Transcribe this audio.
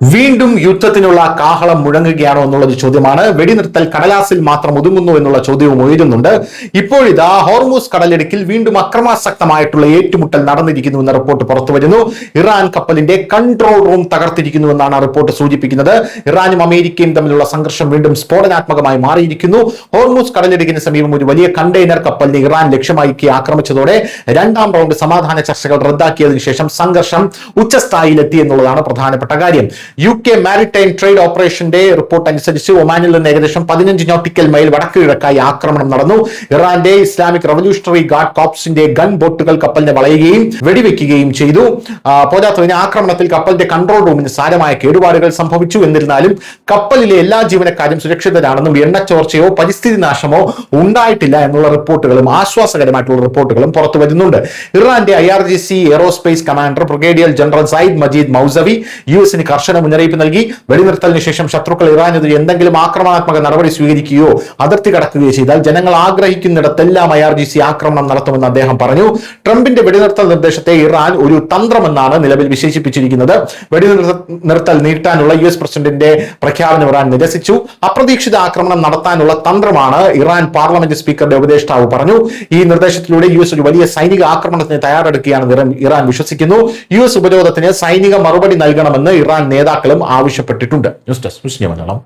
വീണ്ടും യുദ്ധത്തിനുള്ള കാഹളം മുഴങ്ങുകയാണോ എന്നുള്ളത് ചോദ്യമാണ്. വെടിനിർത്തൽ കടലാസിൽ മാത്രം ഒതുങ്ങുന്നു എന്നുള്ള ചോദ്യവും ഉയരുന്നുണ്ട്. ഇപ്പോഴിതാ ഹോർമൂസ് കടലിടുക്കിൽ വീണ്ടും അക്രമാസക്തമായിട്ടുള്ള ഏറ്റുമുട്ടൽ നടന്നിരിക്കുന്നു എന്ന റിപ്പോർട്ട് പുറത്തുവരുന്നു. ഇറാൻ കപ്പലിന്റെ കൺട്രോൾ റൂം തകർത്തിരിക്കുന്നു എന്നാണ് റിപ്പോർട്ട് സൂചിപ്പിക്കുന്നത്. ഇറാനും അമേരിക്കയും തമ്മിലുള്ള സംഘർഷം വീണ്ടും സ്ഫോടനാത്മകമായി മാറിയിരിക്കുന്നു. ഹോർമൂസ് കടലിടുക്കിന് സമീപം ഒരു വലിയ കണ്ടെയ്നർ കപ്പലിനെ ഇറാൻ ലക്ഷ്യമാക്കി ആക്രമിച്ചതോടെ രണ്ടാം റൗണ്ട് സമാധാന ചർച്ചകൾ റദ്ദാക്കിയതിനു ശേഷം സംഘർഷം ഉച്ചസ്ഥായിയിലെത്തി എന്നുള്ളതാണ് പ്രധാനപ്പെട്ട കാര്യം. UK മാരിടൈം ട്രേഡ് ഓപ്പറേഷന്റെ റിപ്പോർട്ട് അനുസരിച്ച് ഒമാനിൽ നിന്ന് ഏകദേശം 15 നോട്ടിക്കൽ മൈൽ വടക്ക് കിഴക്കായി ആക്രമണം നടന്നു. ഇറാന്റെ ഇസ്ലാമിക് റവല്യൂഷണറി ഗാർഡ് കോപ്സിന്റെ ഗൺ ബോട്ടുകൾ കപ്പലിനെ വളയുകയും വെടിവെക്കുകയും ചെയ്തു. പോരാത്തതിന് ആക്രമണത്തിൽ കപ്പലിന്റെ കൺട്രോൾ റൂമിന് സാരമായ കേടുപാടുകൾ സംഭവിച്ചു. എന്നിരുന്നാലും കപ്പലിലെ എല്ലാ ജീവനക്കാരും സുരക്ഷിതരാണെന്നും എണ്ണച്ചോർച്ചയോ പരിസ്ഥിതി നാശമോ ഉണ്ടായിട്ടില്ല എന്നുള്ള റിപ്പോർട്ടുകളും ആശ്വാസകരമായിട്ടുള്ള റിപ്പോർട്ടുകളും പുറത്തു വരുന്നുണ്ട്. ഇറാന്റെ IRGC aerospace commander brigadier general Seyed Majid Mousavi US കർശന മുന്നറിയിപ്പ് നൽകി. വെടിനിർത്തലിന് ശേഷം ശത്രുക്കൾ ഇറാനെതിരെ എന്തെങ്കിലും ആക്രമണാത്മക നടപടി സ്വീകരിക്കുകയോ അതിർത്തി കടക്കുകയോ ചെയ്താൽ ജനങ്ങൾ ആഗ്രഹിക്കുന്നിടത്തെല്ലാം IRGC ആക്രമണം നടത്തുമെന്ന് അദ്ദേഹം പറഞ്ഞു. ട്രംപിന്റെ വെടിനിർത്തൽ നിർദ്ദേശത്തെ ഇറാൻ ഒരു തന്ത്രമെന്നാണ് നിലവിൽ വിശേഷിപ്പിച്ചിരിക്കുന്നത്. വെടിനിർത്തൽ നീട്ടാനുള്ള US പ്രസിഡന്റിന്റെ പ്രഖ്യാപനം ഇറാൻ നിരസിച്ചു. അപ്രതീക്ഷിത ആക്രമണം നടത്താനുള്ള തന്ത്രമാണ് ഇറാൻ പാർലമെന്റ് സ്പീക്കറുടെ ഉപദേഷ്ടാവ് പറഞ്ഞു. ഈ നിർദ്ദേശത്തിലൂടെ US ഒരു വലിയ സൈനിക ആക്രമണത്തിന് തയ്യാറെടുക്കുകയാണെന്ന് ഇറാൻ വിശ്വസിക്കുന്നു. US ഉപരോധത്തിന് സൈനിക മറുപടി നൽകണമെന്ന് ഇറാൻ നേതാക്കളും ആവശ്യപ്പെട്ടിട്ടുണ്ട്. News desk Malayalam.